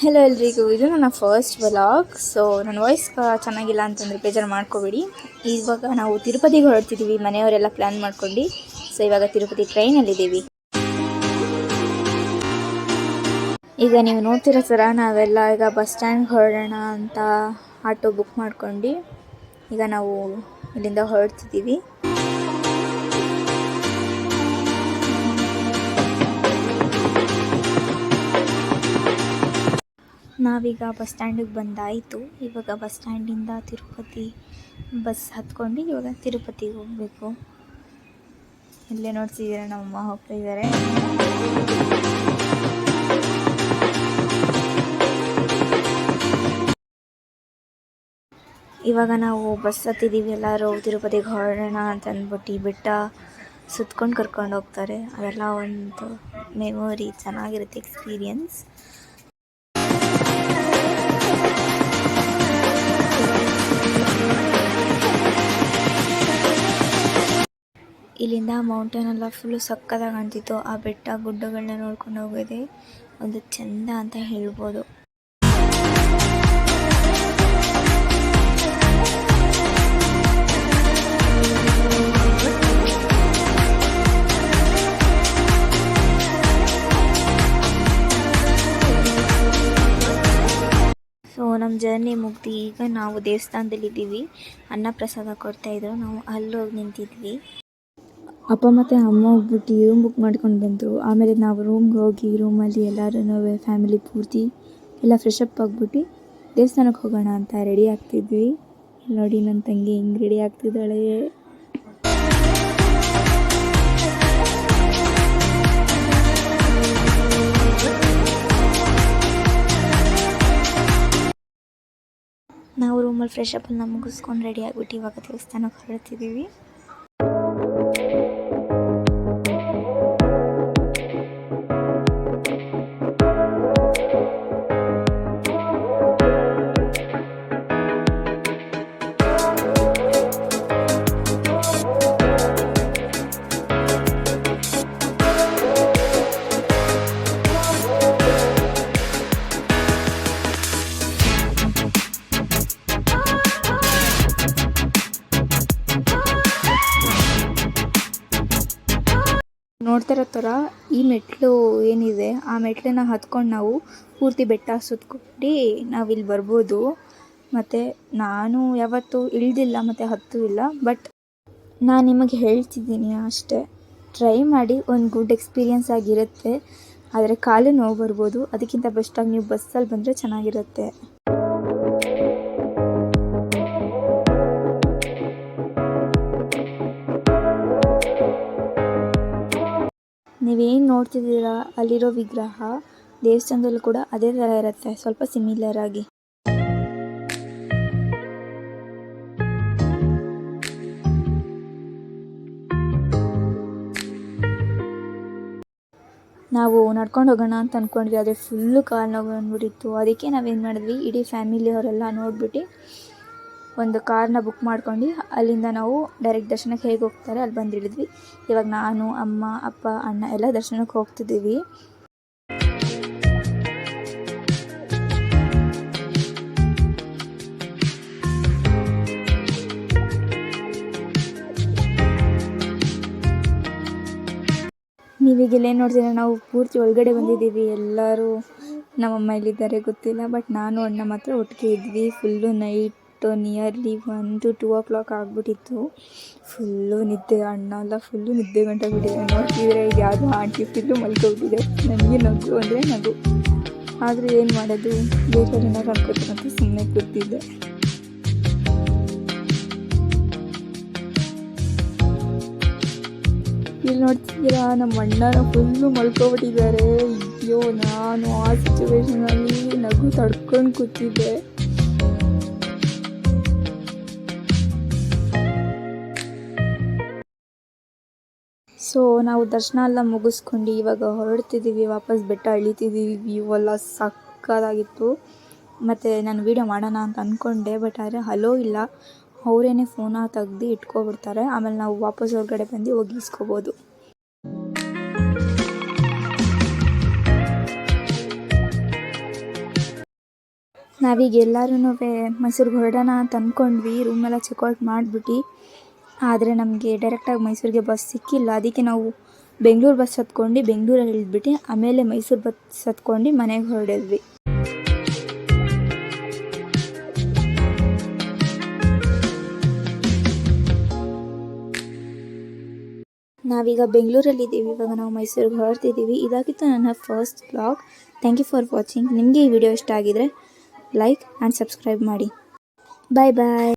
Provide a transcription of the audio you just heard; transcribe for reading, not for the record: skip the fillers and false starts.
Hello ಎಲ್ರಿಗೂ, ಇದು ನನ್ನ ಫಸ್ಟ್ ವ್ಲಾಗ್. ಸೊ ನನ್ನ ವಾಯ್ಸ್ ಚೆನ್ನಾಗಿಲ್ಲ ಅಂತಂದರೆ ಬೇಜಾರು ಮಾಡ್ಕೋಬೇಡಿ. ಇವಾಗ ನಾವು ತಿರುಪತಿಗೆ ಹೊರಡ್ತಿದ್ದೀವಿ, ಮನೆಯವರೆಲ್ಲ ಪ್ಲ್ಯಾನ್ ಮಾಡ್ಕೊಂಡು. ಸೊ ಇವಾಗ ತಿರುಪತಿ ಟ್ರೈನಲ್ಲಿದ್ದೀವಿ. ಈಗ ನೀವು ನೋಡ್ತಿರೋ ಥರ ನಾವೆಲ್ಲ ಈಗ ಬಸ್ ಸ್ಟ್ಯಾಂಡ್ಗೆ ಹೊರಡೋಣ ಅಂತ ಆಟೋ ಬುಕ್ ಮಾಡ್ಕೊಂಡು ಈಗ ನಾವು ಇಲ್ಲಿಂದ ಹೊರಡ್ತಿದ್ದೀವಿ. ನಾವೀಗ ಬಸ್ ಸ್ಟ್ಯಾಂಡಿಗೆ ಬಂದಾಯಿತು. ಇವಾಗ ಬಸ್ ಸ್ಟ್ಯಾಂಡಿಂದ ತಿರುಪತಿ ಬಸ್ ಹತ್ಕೊಂಡು ಇವಾಗ ತಿರುಪತಿಗೆ ಹೋಗಬೇಕು. ಇಲ್ಲೇ ನೋಡ್ತಿದ್ದೀರ ನಮ್ಮಮ್ಮ ಹೋಗ್ತಾ ಇದ್ದಾರೆ. ಇವಾಗ ನಾವು ಬಸ್ ಹತ್ತಿದ್ದೀವಿ. ಎಲ್ಲರೂ ತಿರುಪತಿಗೆ ಹೊರಡೋಣ ಅಂತ ಅಂದ್ಬಿಟ್ಟು ಬೆಟ್ಟ ಸುತ್ಕೊಂಡು ಕರ್ಕೊಂಡು ಹೋಗ್ತಾರೆ. ಅದೆಲ್ಲ ಒಂದು ಮೆಮೊರಿ, ಚೆನ್ನಾಗಿರುತ್ತೆ ಎಕ್ಸ್ಪೀರಿಯನ್ಸ್. ಇಲ್ಲಿಂದ ಮೌಂಟೇನ್ ಎಲ್ಲ ಫುಲ್ಲು ಸಕ್ಕತ್ತಾಗಿ ಕಾಣ್ತಿತ್ತು. ಆ ಬೆಟ್ಟ ಗುಡ್ಡಗಳನ್ನ ನೋಡ್ಕೊಂಡು ಹೋಗೋದೇ ಒಂದು ಚೆಂದ ಅಂತ ಹೇಳ್ಬೋದು. ಸೊ ನಮ್ಮ ಜರ್ನಿ ಮುಗ್ದು ಈಗ ನಾವು ದೇವಸ್ಥಾನದಲ್ಲಿದ್ದೀವಿ. ಅನ್ನ ಪ್ರಸಾದ ಕೊಡ್ತಾಯಿದ್ರು, ನಾವು ಅಲ್ಲೋಗಿ ನಿಂತಿದ್ವಿ. ಅಪ್ಪ ಮತ್ತು ಅಮ್ಮ ಹೋಗ್ಬಿಟ್ಟು ರೂಮ್ ಬುಕ್ ಮಾಡ್ಕೊಂಡು ಬಂದರು. ಆಮೇಲೆ ನಾವು ರೂಮ್ಗೆ ಹೋಗಿ ರೂಮಲ್ಲಿ ಎಲ್ಲರೂ ಫ್ಯಾಮಿಲಿ ಪೂರ್ತಿ ಎಲ್ಲ ಫ್ರೆಶ್ ಅಪ್ ಆಗಿಬಿಟ್ಟು ದೇವಸ್ಥಾನಕ್ಕೆ ಹೋಗೋಣ ಅಂತ ರೆಡಿ ಆಗ್ತಿದ್ವಿ. ನೋಡಿ ನನ್ನ ತಂಗಿ ಹೆಂಗೆ ರೆಡಿ ಆಗ್ತಿದ್ದಾಳೆ. ನಾವು ರೂಮಲ್ಲಿ ಫ್ರೆಶ್ ಅಪ್ಪನ್ನು ಮುಗಿಸ್ಕೊಂಡು ರೆಡಿ ಆಗಿಬಿಟ್ಟು ಇವಾಗ ದೇವಸ್ಥಾನಕ್ಕೆ ಹೊರಡ್ತಿದ್ದೀವಿ. ನೋಡ್ತಿರೋ ಥರ ಈ ಮೆಟ್ಲು ಏನಿದೆ, ಆ ಮೆಟ್ಲನ್ನ ಹತ್ಕೊಂಡು ನಾವು ಪೂರ್ತಿ ಬೆಟ್ಟ ಸುತ್ಕೊಂಡು ನಾವಿಲ್ಲಿ ಬರ್ಬೋದು. ಮತ್ತು ನಾನು ಯಾವತ್ತೂ ಇಳಿದಿಲ್ಲ ಮತ್ತು ಹತ್ತೂ ಇಲ್ಲ, ಬಟ್ ನಾನು ನಿಮಗೆ ಹೇಳ್ತಿದ್ದೀನಿ ಅಷ್ಟೇ. ಟ್ರೈ ಮಾಡಿ, ಒಂದು ಗುಡ್ ಎಕ್ಸ್ಪೀರಿಯನ್ಸ್ ಆಗಿರುತ್ತೆ. ಆದರೆ ಕಾಲು ನೋವು ಬರ್ಬೋದು. ಅದಕ್ಕಿಂತ ಬೆಸ್ಟಾಗಿ ನೀವು ಬಸ್ಸಲ್ಲಿ ಬಂದರೆ ಚೆನ್ನಾಗಿರುತ್ತೆ. ನೀವೇನು ನೋಡ್ತಿದ್ದೀರಾ ಅಲ್ಲಿರೋ ವಿಗ್ರಹ ದೇವಸ್ಥಾನದಲ್ಲೂ ಕೂಡ ಅದೇ ಥರ ಇರುತ್ತೆ, ಸ್ವಲ್ಪ ಸಿಮಿಲರ್ ಆಗಿ. ನಾವು ನಡ್ಕೊಂಡು ಹೋಗೋಣ ಅಂತ ಅಂದ್ಕೊಂಡ್ವಿ, ಆದರೆ ಫುಲ್ಲು ಕಾಲು ನೋವು ಬಂದ್ಬಿಟ್ಟಿತ್ತು. ಅದಕ್ಕೆ ನಾವೇನು ಮಾಡಿದ್ವಿ, ಇಡೀ ಫ್ಯಾಮಿಲಿಯವರೆಲ್ಲ ನೋಡ್ಬಿಟ್ಟು ಒಂದು ಕಾರ್ನ ಬುಕ್ ಮಾಡ್ಕೊಂಡು ಅಲ್ಲಿಂದ ನಾವು ಡೈರೆಕ್ಟ್ ದರ್ಶನಕ್ಕೆ ಹೇಗೆ ಹೋಗ್ತಾರೆ ಅಲ್ಲಿ ಬಂದಿಳಿದ್ವಿ. ಇವಾಗ ನಾನು, ಅಮ್ಮ, ಅಪ್ಪ, ಅಣ್ಣ ಎಲ್ಲ ದರ್ಶನಕ್ಕೆ ಹೋಗ್ತಿದ್ದೀವಿ. ನೀವೀಗ ಇಲ್ಲೇನು ನೋಡ್ತೀರ, ನಾವು ಪೂರ್ತಿ ಒಳಗಡೆ ಬಂದಿದ್ದೀವಿ. ಎಲ್ಲರೂ ನಮ್ಮಮ್ಮ ಇಲ್ಲಿದ್ದಾರೆ ಗೊತ್ತಿಲ್ಲ, ಬಟ್ ನಾನು ಅಣ್ಣ ಮಾತ್ರ ಒಟ್ಟಿಗೆ ಇದ್ವಿ. Full night nearly 1 to 2 o'clock ಆಗಿಬಿಟ್ಟಿತ್ತು. ಫುಲ್ಲು ನಿದ್ದೆ, ಅಣ್ಣ ಎಲ್ಲ ಫುಲ್ಲು ನಿದ್ದೆ ಗಂಟಾಗ್ಬಿಟ್ಟಿದೆ. ನೋಡ್ತಿದ್ರೆ ಇದು ಯಾವುದೋ ಆಂಟಿ ಫುಲ್ಲು ಮಲ್ಕೊಬಿಟ್ಟಿದೆ. ನನಗೆ ನಗು ಅಂದರೆ ನಗು, ಆದರೆ ಏನು ಮಾಡೋದು, ಬೇಕಾದ್ರೆ ಏನಾದ್ರು ಅನ್ಕೋತೀನಿ ಅಂತ ಸುಮ್ಮನೆ ಕೂತಿದ್ದೆ. ಇಲ್ಲಿ ನೋಡ್ತಿದ್ದೀರಾ ನಮ್ಮ ಅಣ್ಣನ ಫುಲ್ಲು ಮಲ್ಕೊಬಿಟ್ಟಿದ್ದಾರೆ. ಅಯ್ಯೋ, ನಾನು ಆ ಸಿಚುವೇಶನಲ್ಲಿ ನಗು ತಡ್ಕೊಂಡು ಕೂತಿದ್ದೆ. ಸೊ ನಾವು ದರ್ಶನ ಎಲ್ಲ ಮುಗಿಸ್ಕೊಂಡು ಇವಾಗ ಹೊರಡ್ತಿದ್ದೀವಿ, ವಾಪಸ್ ಬೆಟ್ಟ ಇಳಿತಿದ್ದೀವಿ. ವ್ಯೂ ಎಲ್ಲ ಸಕ್ಕತ್ತಾಗಿತ್ತು. ಮತ್ತು ನಾನು ವೀಡಿಯೋ ಮಾಡೋಣ ಅಂತ ಅಂದ್ಕೊಂಡೆ, ಬಟ್ ಆದರೆ ಹಲೋ ಇಲ್ಲ, ಅವರೇನೆ ಫೋನ ತೆಗ್ದು ಇಟ್ಕೊಬಿಡ್ತಾರೆ. ಆಮೇಲೆ ನಾವು ವಾಪಸ್ ಹೊರಗಡೆ ಬಂದು ಹೋಗಿ ಇಸ್ಕೋಬೋದು. ನಾವೀಗ ಎಲ್ಲರೂ ಮೈಸೂರಿಗೆ ಹೊರಡೋಣ ಅಂತ ಅಂದ್ಕೊಂಡ್ವಿ, ರೂಮೆಲ್ಲ ಚೆಕ್ಔಟ್ ಮಾಡಿಬಿಟ್ಟು. ಆದರೆ ನಮಗೆ ಡೈರೆಕ್ಟಾಗಿ ಮೈಸೂರಿಗೆ ಬಸ್ ಸಿಕ್ಕಿಲ್ಲ. ಅದಕ್ಕೆ ನಾವು ಬೆಂಗಳೂರು ಬಸ್ ಹತ್ಕೊಂಡು ಬೆಂಗಳೂರಲ್ಲಿ ಇಳಿದ್ಬಿಟ್ಟು ಆಮೇಲೆ ಮೈಸೂರು ಬಸ್ ಹತ್ಕೊಂಡು ಮನೆಗೆ ಹೊರಡಿದ್ವಿ. ನಾವೀಗ ಬೆಂಗಳೂರಲ್ಲಿದ್ದೀವಿ. ಇವಾಗ ನಾವು ಮೈಸೂರಿಗೆ ಹೊರಡ್ತಿದ್ದೀವಿ. ಇದಾಗಿತ್ತು ನನ್ನ first vlog. Thank you for watching. ನಿಮಗೆ ಈ ವಿಡಿಯೋ ಇಷ್ಟ ಆಗಿದರೆ ಲೈಕ್ ಆ್ಯಂಡ್ ಸಬ್ಸ್ಕ್ರೈಬ್ ಮಾಡಿ. ಬಾಯ್ ಬಾಯ್.